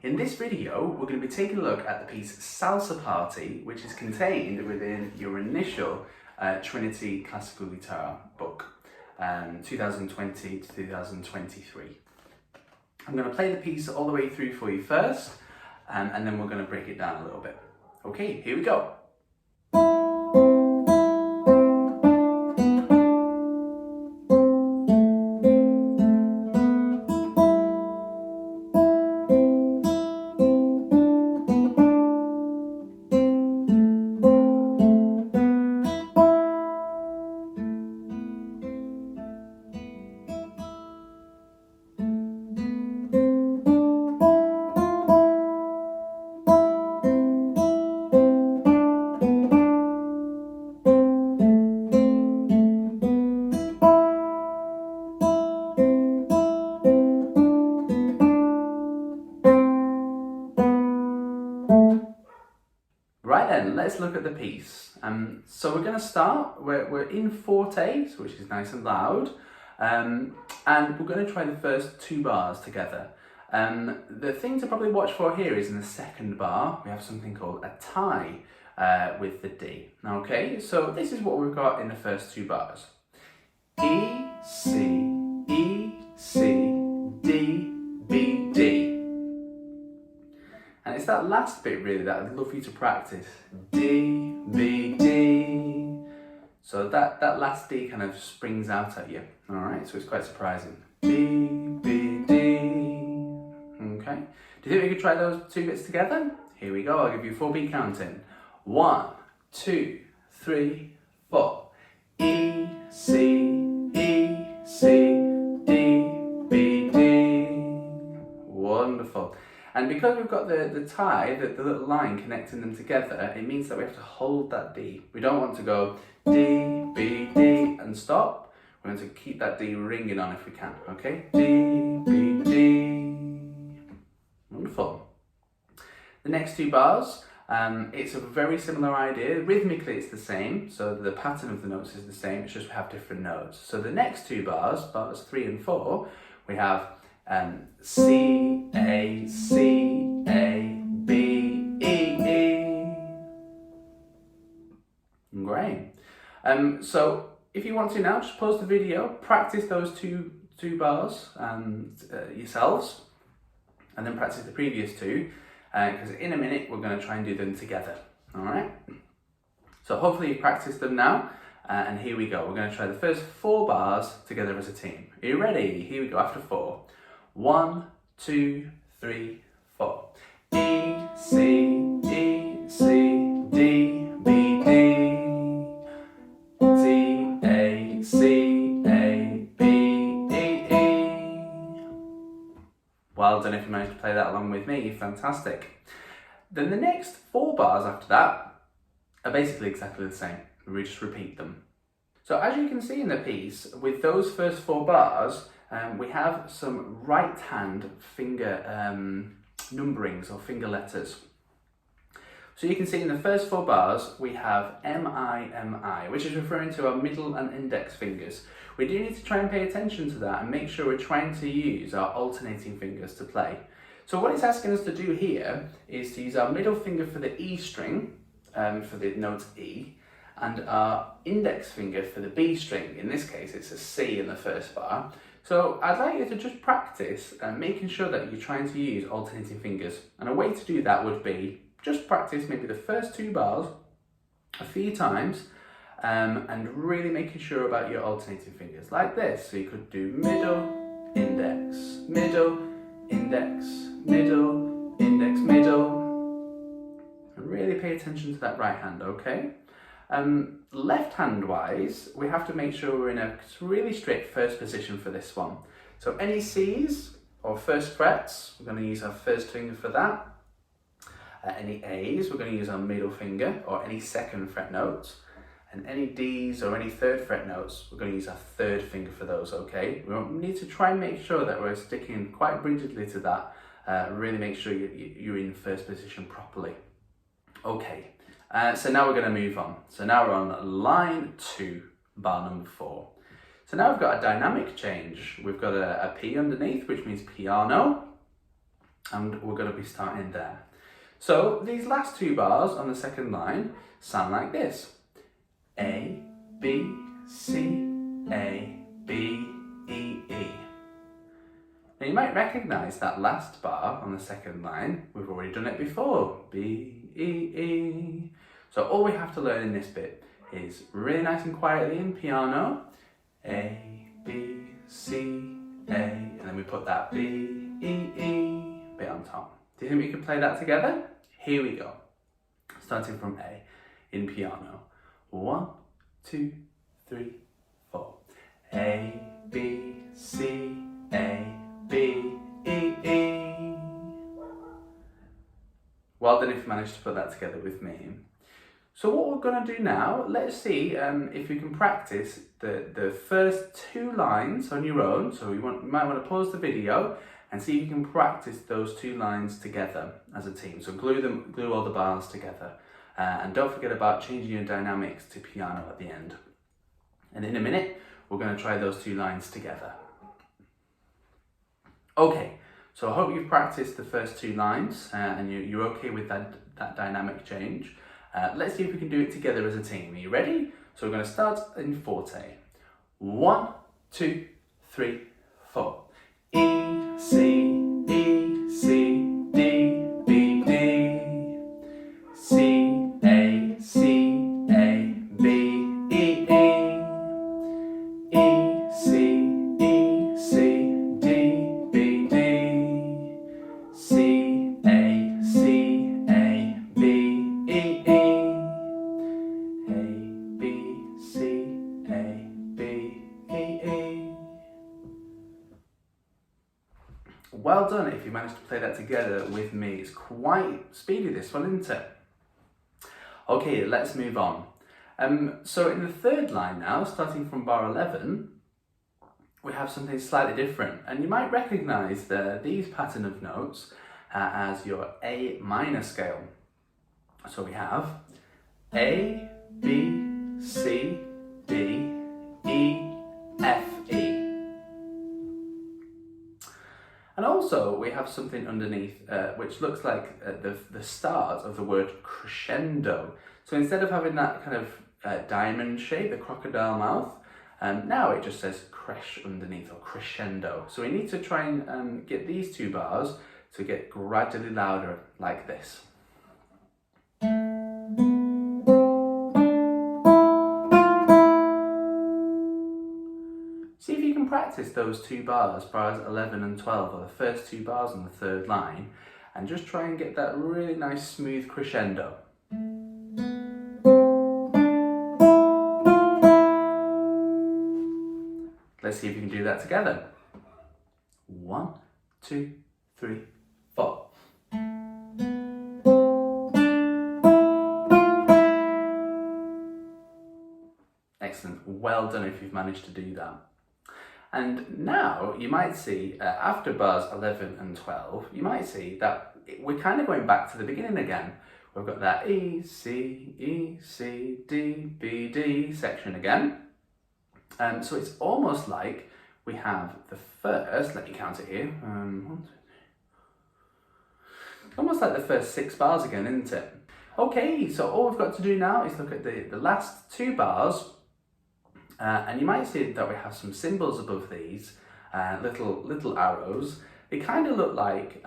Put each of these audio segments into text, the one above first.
In this video, we're going to be taking a look at the piece Salsa Party, which is contained within your initial Trinity Classical Guitar book, 2020 to 2023. I'm going to play the piece all the way through for you first, and then we're going to break it down a little bit. Okay, here we go. Right then, let's look at the piece. So we're going to start, we're in fortes, which is nice and loud, and we're going to try the first two bars together. The thing to probably watch for here is in the second bar, we have something called a tie with the D. Okay, so this is what we've got in the first two bars. E, C, D, B, D. And it's that last bit really that I'd love you to practice. D, B, D. So that last D kind of springs out at you. Alright, so it's quite surprising. D, B, D. Okay. Do you think we could try those two bits together? Here we go, I'll give you 4-beat counting. 1, 2, 3, 4. E, C, D, B, D. Wonderful. And because we've got the tie, the little line connecting them together, it means that we have to hold that D. We don't want to go D, B, D and stop. We're going to keep that D ringing on if we can, okay? D, B, D. Wonderful. The next two bars, it's a very similar idea. Rhythmically it's the same, so the pattern of the notes is the same, it's just we have different notes. So the next two bars, bars 3 and 4, we have C, A, B, E. Great. So if you want to now, just pause the video, practice those two bars yourselves, and then practice the previous two, because in a minute we're going to try and do them together. Alright? So hopefully you've practiced them now, and here we go. We're going to try the first 4 bars together as a team. Are you ready? Here we go, after 4. 1, 2, 3, 4. E, C, D, B, D. C, A, B, E. Well done if you managed to play that along with me, fantastic. Then the next 4 bars after that are basically exactly the same. We just repeat them. So as you can see in the piece, with those first 4 bars, we have some right hand finger numberings or finger letters. So you can see in the first 4 bars we have M, I, which is referring to our middle and index fingers. We do need to try and pay attention to that and make sure we're trying to use our alternating fingers to play. So what it's asking us to do here is to use our middle finger for the E string, for the note E, and our index finger for the B string. In this case it's a C in the first bar. So I'd like you to just practice making sure that you're trying to use alternating fingers. And a way to do that would be just practice maybe the first 2 bars a few times and really making sure about your alternating fingers like this. So you could do middle, index, middle, index, middle, index, middle. And really pay attention to that right hand, okay? Left hand wise, we have to make sure we're in a really strict first position for this one. So any C's or first frets, we're going to use our first finger for that. Any A's, we're going to use our middle finger or any second fret notes. And any D's or any third fret notes, we're going to use our third finger for those, okay? We need to try and make sure that we're sticking quite rigidly to that. Really make sure you're in first position properly. Okay. So now we're going to move on. So now we're on line 2, bar number 4. So now we've got a dynamic change. We've got a P underneath, which means piano. and we're going to be starting there. So these last two bars on the second line sound like this. A, B, C, A, B, E, E. Now you might recognise that last bar on the second line. We've already done it before. B, E, E. So all we have to learn in this bit is really nice and quietly in piano. A, B, C, A, and then we put that B, E, E bit on top. Do you think we could play that together? Here we go. Starting from A in piano. 1, 2, 3, 4. A, B, C, A, B, E, E. Well done if you managed to put that together with me. So what we're going to do now, let's see if you can practice the first two lines on your own. So you might want to pause the video and see if you can practice those two lines together as a team. So glue all the bars together. And don't forget about changing your dynamics to piano at the end. And in a minute, we're going to try those two lines together. Okay, so I hope you've practiced the first two lines and you're okay with that dynamic change. Let's see if we can do it together as a team. Are you ready? So we're going to start in forte. 1, 2, 3, 4. E, C, E, C, D, B, D. C, A, C, A, B, E, E. E, C, E, C, D, B, D. C, A, C, A, B, E, E. A, B, C, A, B, E, E. Well done if you managed to play that together with me. It's quite speedy, this one, isn't it? Okay, let's move on. So in the third line now, starting from bar 11, we have something slightly different. And you might recognise these pattern of notes as your A minor scale. So we have A, B, C, D, E, F, E. And also we have something underneath which looks like the start of the word crescendo. So instead of having that kind of diamond shape, the crocodile mouth, now it just says crash underneath, or crescendo. So we need to try and get these two bars to get gradually louder like this. See if you can practice those two bars, bars 11 and 12, or the first two bars on the third line, and just try and get that really nice smooth crescendo. Let's see if you can do that together. 1, 2, 3, 4. Excellent. Well done if you've managed to do that. And now you might see, after bars 11 and 12, you might see that we're kind of going back to the beginning again. We've got that E, C, D, B, D section again. So it's almost like we have the first, let me count it here, 1, 2, 3. Almost like the first 6 bars again, isn't it? Okay, so all we've got to do now is look at the last 2 bars. And you might see that we have some symbols above these, little arrows. They kind of look like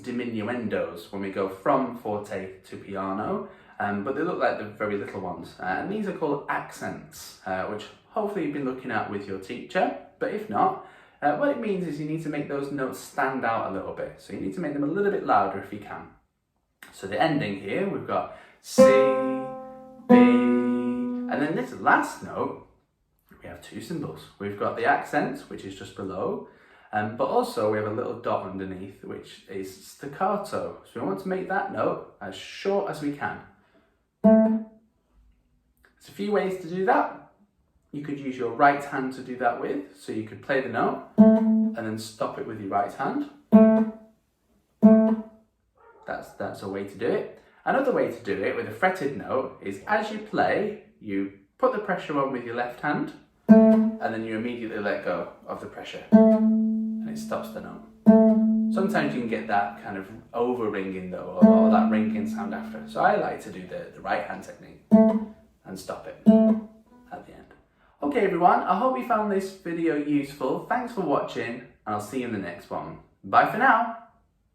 diminuendos when we go from forte to piano, but they look like the very little ones. And these are called accents, which hopefully you've been looking at with your teacher. But if not, what it means is you need to make those notes stand out a little bit. So you need to make them a little bit louder if you can. So the ending here, we've got C, B, and then this last note, we have 2 symbols. We've got the accent, which is just below, but also we have a little dot underneath, which is staccato. So we want to make that note as short as we can. There's a few ways to do that. You could use your right hand to do that with, so you could play the note and then stop it with your right hand. That's a way to do it. Another way to do it with a fretted note is as you play, you put the pressure on with your left hand, and then you immediately let go of the pressure and it stops the note. Sometimes you can get that kind of over ringing though, or that ringing sound after. So I like to do the right hand technique and stop it at the end. Okay everyone, I hope you found this video useful. Thanks for watching, and I'll see you in the next one. Bye for now.